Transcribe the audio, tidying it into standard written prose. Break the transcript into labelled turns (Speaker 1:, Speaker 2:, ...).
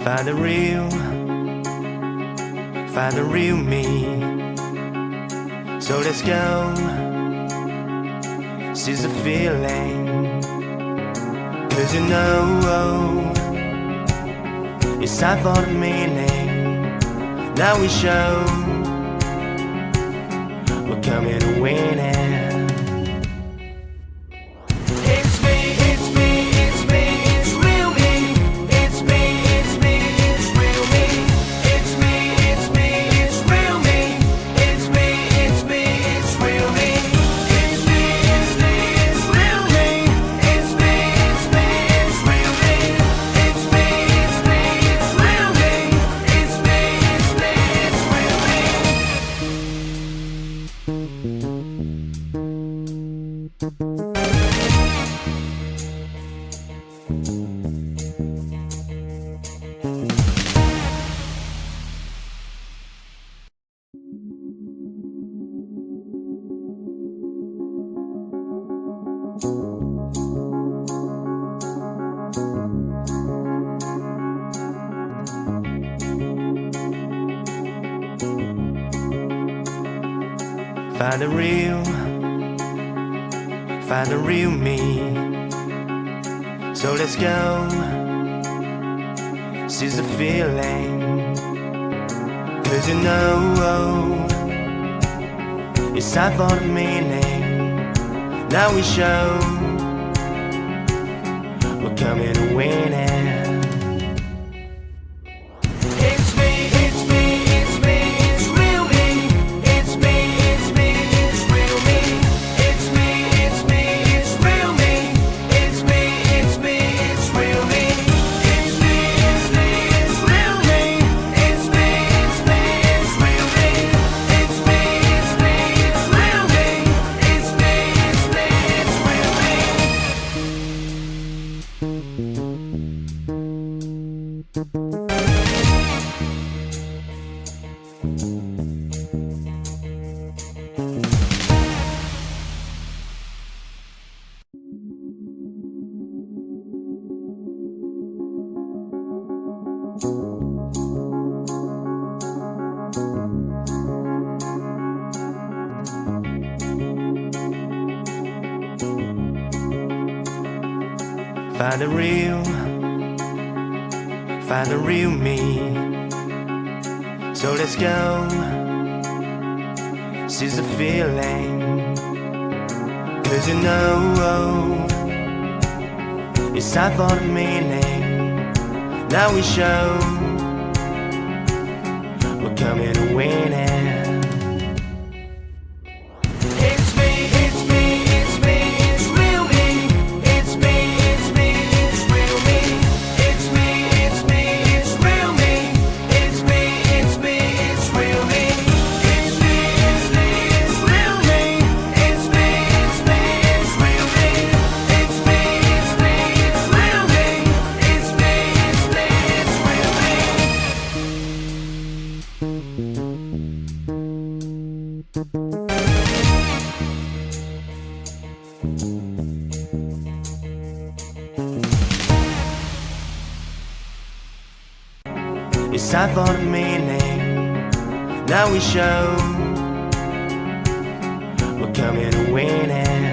Speaker 1: Find the real me. So let's go, seize the feeling. Cause you know it's time for the meaning. Now we show we're coming to win it. Find the real me. So let's go, seize the feeling. Cause you know it's time for the meaning. Now we show we're coming to win it. Find the real me. So let's go, seize the feeling. Cause you know it's time for the meaning. Now we show we're coming to win it. It's time for the meaning. Now we show we're coming to win it.